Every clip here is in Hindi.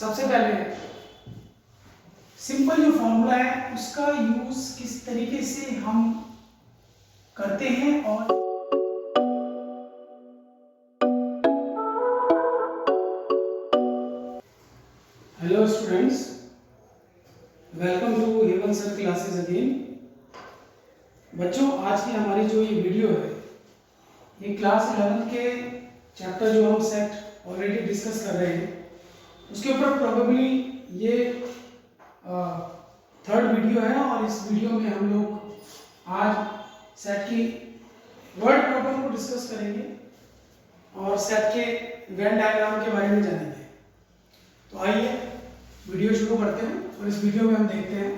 सबसे पहले सिंपल जो फॉर्मूला है उसका यूज किस तरीके से हम करते हैं और hello students, welcome to heaven sir classes again. बच्चों, आज की हमारी जो ये वीडियो है ये क्लास 11 के चैप्टर जो हम सेट ऑलरेडी डिस्कस कर रहे हैं उसके ऊपर प्रोबेबली ये थर्ड वीडियो है और इस वीडियो में हम लोग आज सेट की वर्ड प्रॉब्लम को डिस्कस करेंगे और सेट के वेन डायग्राम के बारे में जानेंगे। तो आइए वीडियो शुरू करते हैं और इस वीडियो में हम देखते हैं।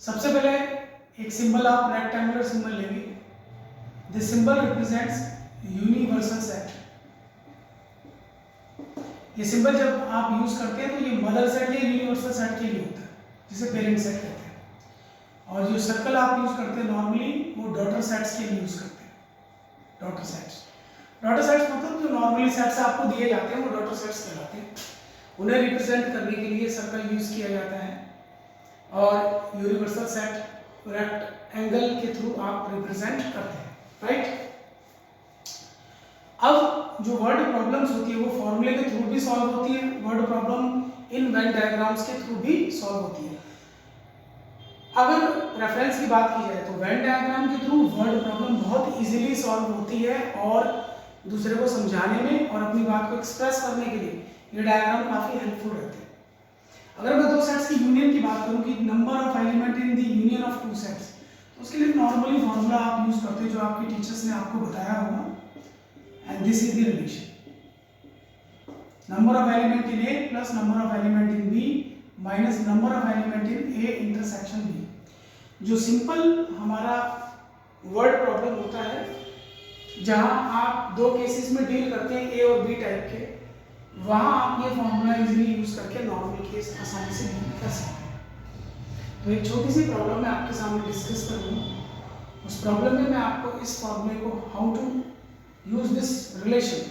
सबसे पहले एक सिंबल आप रेक्टेंगुलर सिंबल लेंगे। This symbol represents universal set. ये सिंबल जब आप यूज करते हैं तो ये मदर सेट या यूनिवर्सल सेट के लिए होता है, जिसे पेरेंट सेट कहते हैं। और जो सर्कल आप यूज करते हैं नॉर्मली वो डॉटर सेट्स के लिए यूज करते हैं। डॉटर सेट्स मतलब जो नॉर्मली सेट्स आपको दिए जाते हैं वो डॉटर सेट्स कहलाते हैं। उन्हें रिप्रेजेंट करने के लिए सर्कल यूज किया जाता है और यूनिवर्सल सेट रेक्टेंगल के थ्रू आप रिप्रेजेंट करते हैं, राइट। अब जो वर्ड प्रॉब्लम्स होती है वो फॉर्मूले के थ्रू भी सॉल्व होती है, word problem in Venn diagrams के थ्रू भी सॉल्व होती है। अगर रेफरेंस की बात की जाए तो वेन डायग्राम के थ्रू वर्ड प्रॉब्लम बहुत इजीली सॉल्व होती है और दूसरे को समझाने में और अपनी बात को एक्सप्रेस करने के लिए ये डायग्राम काफी हेल्पफुल रहते हैं। अगर मैं दो सेट्स की यूनियन की बात करूं कि number of element in the union of two sets, तो उसके लिए नॉर्मली फॉर्मूला आप यूज करते हैं जो आपके टीचर्स ने आपको बताया होगा, and this is the relation number of element in A plus number of element in B minus number of element in A intersection B. जो सिंपल हमारा वर्ड प्रॉब्लम होता है जहां आप दो केसेस में डील करते हैं ए और बी टाइप के, वहां आप ये फॉर्मूला इजीली यूज करके नॉर्मल केस आसानी से डील कर सकते हैं। तो एक छोटी सी प्रॉब्लम मैं आपके सामने डिस्कस करूंगा। उस प्रॉब्लम में मैं आपको इस फॉर्मूले को how to use this relation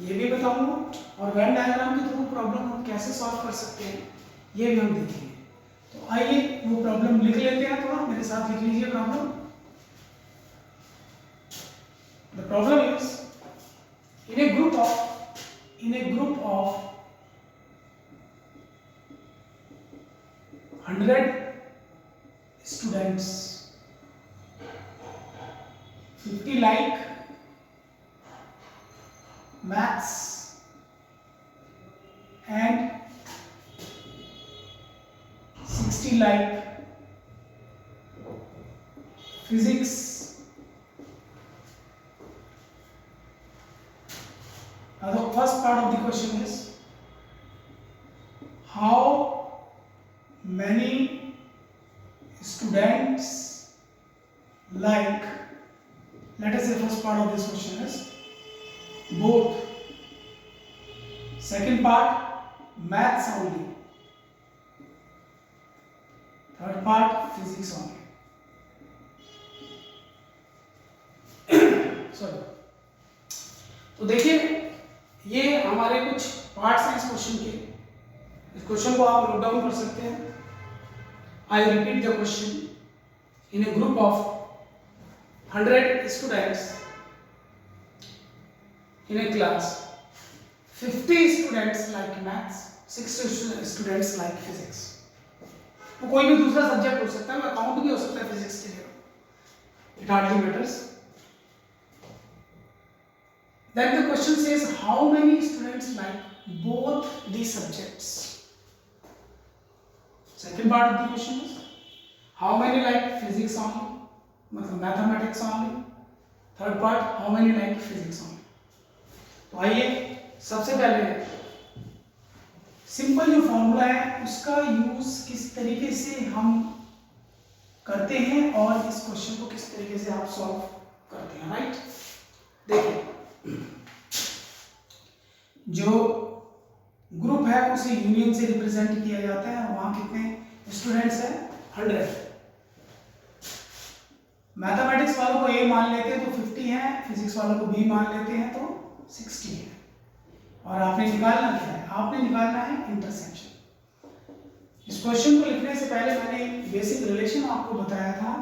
ये भी बताऊंगा और वेन डायग्राम के थ्रू प्रॉब्लम हम कैसे सॉल्व कर सकते हैं ये भी हम देखेंगे। तो आइए वो प्रॉब्लम लिख लेते हैं, थोड़ा मेरे साथ लिख लीजिए problem. The problem is in a group of 100 students, 50 like maths and 60 like physics. Now the first part of the question is how many students like, let us say first part of this question is both, second part maths only, third part physics only. sorry तो देखिए ये हमारे कुछ पार्ट्स हैं इस क्वेश्चन के। इस क्वेश्चन को आप नोट डाउन कर सकते हैं। I repeat the question. In A group of 100 students in A class 50 students like maths, 60 students like physics. वो कोई भी दूसरा सब्जेक्ट हो सकता है, अकाउंट भी हो सकता है फिजिक्स के लिए, it hardly matters. Then the question says how many students like both these subjects. Second part of the question is how many like physics only, मतलब mathematics only. Third part how many like physics only. तो आइए सबसे पहले सिंपल जो फॉर्मूला है उसका यूज किस तरीके से हम करते हैं और इस क्वेश्चन को किस तरीके से आप सॉल्व करते हैं, राइट। देखिए जो ग्रुप है उसे यूनियन से रिप्रेजेंट किया जाता है। वहां कितने स्टूडेंट्स हैं? 100। मैथमेटिक्स वालों को ए मान लेते हैं तो 50 है, फिजिक्स वालों को बी मान लेते हैं तो 60 है। और आपने निकालना क्या है, आपने निकालना है इंटरसेक्शन। इस क्वेश्चन को लिखने से पहले मैंने बेसिक रिलेशन आपको बताया था।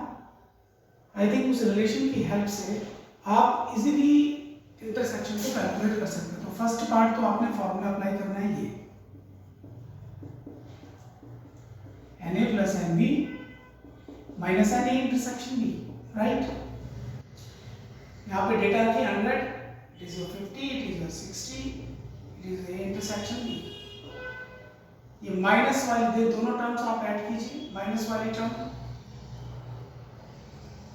आई थिंक उस रिलेशन की हेल्प से आप इजीली इंटरसेक्शन को कैलकुलेट कर सकते हो। तो फर्स्ट पार्ट तो आपने फॉर्मूला अप्लाई करना है, ये Na plus Nb minus Na intersection B, right. यहाँ पे डेटा रखिए 100, it is your 50, it is your 60, it is A intersection B. ये माइनस वाली दे दोनों टर्म्स आप ऐड कीजिए, माइनस वाली टर्म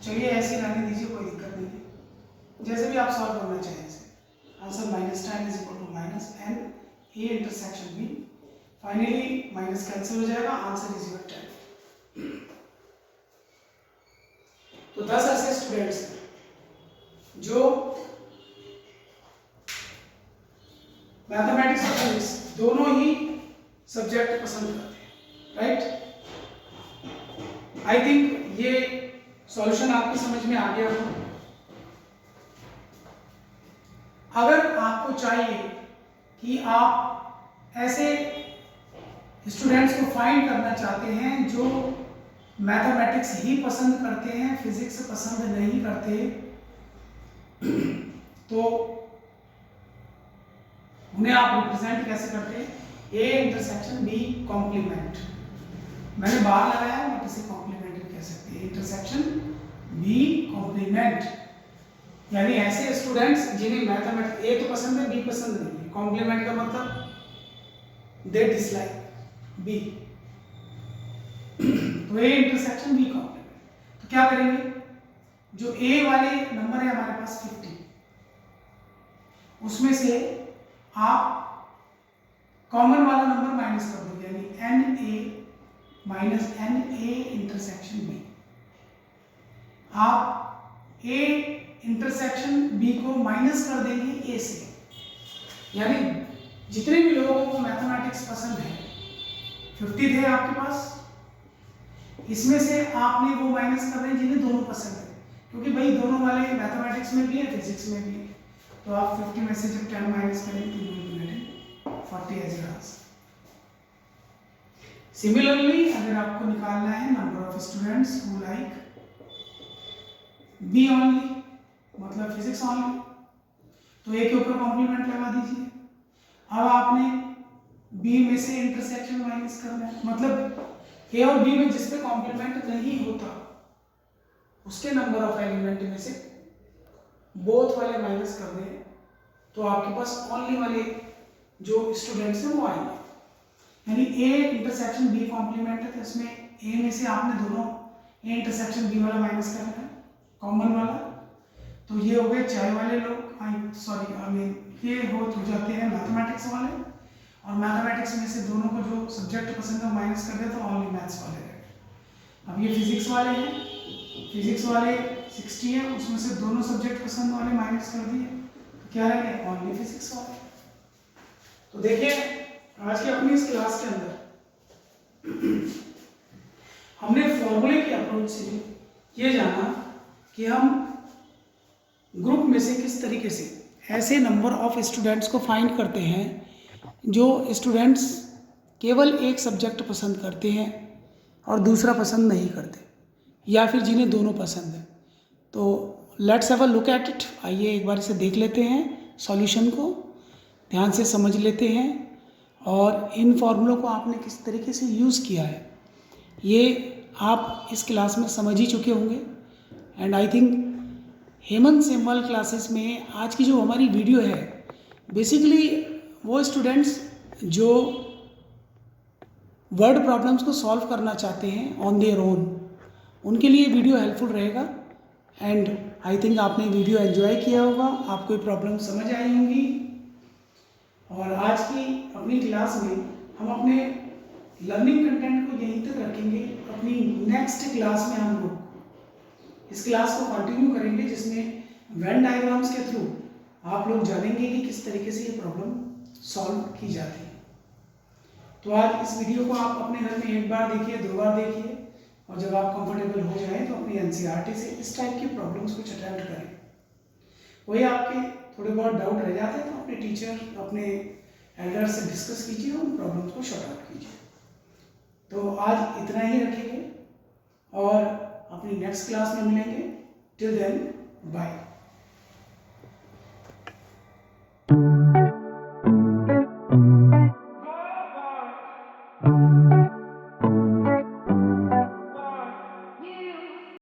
चलिए ऐसे रहने दीजिए, कोई दिक्कत नहीं है, जैसे भी आप सॉल्व करना चाहें इसे। Answer minus 10 is equal to minus N A intersection B. Finally minus cancel हो जाएगा, आंसर इज योर 10। तो 10 ऐसे स्टूडेंट्स हैं जो मैथमेटिक्स और फिजिक्स दोनों ही सब्जेक्ट पसंद करते हैं, राइट। आई थिंक ये सॉल्यूशन आपकी समझ में आ गया हो। अगर आपको चाहिए कि आप ऐसे स्टूडेंट्स को फाइंड करना चाहते हैं जो मैथमेटिक्स ही पसंद करते हैं, फिजिक्स पसंद नहीं करते, तो उन्हें आप रिप्रेजेंट कैसे करते हैं, A इंटरसेक्शन B कॉम्प्लीमेंट। मैंने बाहर लगाया है, बट इसे कॉम्प्लीमेंट कह सकते हैं, इंटरसेक्शन B कॉम्प्लीमेंट। यानी ऐसे स्टूडेंट्स जिन्हें मैथमेटिक्स A तो पसंद है, B पसंद नहीं है। कॉम्प्लीमेंट का मतलब दे डिसलाइक B। तो A इंटरसेक्शन B कॉम्प्लीमेंट। तो क्या करेंगे, जो A वाले नंबर है हमारे पास 50, उसमें से आप कॉमन वाला नंबर माइनस कर दोगे, यानी Na minus Na intersection B। आप A इंटरसेक्शन B को माइनस कर देंगे A से, यानी जितने भी लोगों को मैथमेटिक्स पसंद है, 50 थे आपके पास, इसमें से आपने वो माइनस कर रहे हैं जिन्हें दोनों पसंद है, क्योंकि भाई दोनों वाले मैथमेटिक्स में भी है, फिजिक्स में भी है। तो आप 50 में से जब 10 माइनस करेंगे तो you will get 40 as your answer. Similarly अगर आपको निकालना है number of students who like B only, मतलब फिजिक्स ओनली, तो ए के ऊपर कॉम्प्लीमेंट लगा दीजिए। अब आपने बी में से इंटरसेक्शन माइनस करना है, मतलब ए और बी में जिस पे कॉम्प्लीमेंट नहीं होता उसके नंबर ऑफ एलिमेंट में से बोथ वाले माइनस कर दें, तो आपके पास ओनली वाले जो स्टूडेंट्स हैं वो आएंगे। यानी ए इंटरसेक्शन बी कॉम्प्लीमेंट है, तो इसमें ए में से आपने दोनों ए इंटरसेक्शन बी वाला माइनस करना है, कॉमन वाला। तो ये हो गए चाय वाले लोग, सॉरी आई मीन ये हो जाते हैं मैथमेटिक्स वाले, और मैथमेटिक्स में से दोनों को जो सब्जेक्ट पसंद है माइनस कर दे तो ओनली मैथ्स वाले रहे। अब ये फिजिक्स वाले हैं, फिजिक्स वाले 60 है, उसमें से दोनों सब्जेक्ट पसंद वाले माइनस कर दिए, तो क्या रहेंगे, ओनली फिजिक्स वाले। तो देखिए आज की अपनी इस क्लास के अंदर हमने फॉर्मूले की अप्रोच से ये जाना कि हम ग्रुप में से किस तरीके से ऐसे नंबर ऑफ स्टूडेंट्स को फाइंड करते हैं जो स्टूडेंट्स केवल एक सब्जेक्ट पसंद करते हैं और दूसरा पसंद नहीं करते, या फिर जिन्हें दोनों पसंद है। तो let's have a look at it. आइए एक बार इसे देख लेते हैं, सॉल्यूशन को ध्यान से समझ लेते हैं और इन फॉर्मूलों को आपने किस तरीके से यूज़ किया है ये आप इस क्लास में समझ ही चुके होंगे। And I think Hemant symbol classes में आज की जो हमारी वीडियो है, बेसिकली वो स्टूडेंट्स जो वर्ड प्रॉब्लम्स को सॉल्व करना चाहते हैं ऑन देयर ओन, उनके लिए वीडियो हेल्पफुल रहेगा। एंड आई थिंक आपने वीडियो एंजॉय किया होगा, आपको ये प्रॉब्लम समझ आई होंगी। और आज की अपनी क्लास में हम अपने लर्निंग कंटेंट को यहीं तक रखेंगे। अपनी नेक्स्ट क्लास में हम लोग इस क्लास को कंटिन्यू करेंगे, जिसमें वेन डायग्राम्स के थ्रू आप लोग जानेंगे कि किस तरीके से ये प्रॉब्लम सॉल्व की जाती है। तो आज इस वीडियो को आप अपने घर में एक बार देखिए, 2 बार देखिए, और जब आप कंफर्टेबल हो जाएं तो अपनी एनसीईआरटी से इस टाइप की प्रॉब्लम्स कुछ अटेम्प्ट करें। वही आपके थोड़े बहुत डाउट रह जाते हैं तो अपने टीचर, अपने एल्डर से डिस्कस कीजिए, उन प्रॉब्लम्स को शॉर्ट आउट कीजिए। तो आज इतना ही रखेंगे और अपनी नेक्स्ट क्लास में मिलेंगे। Till then bye.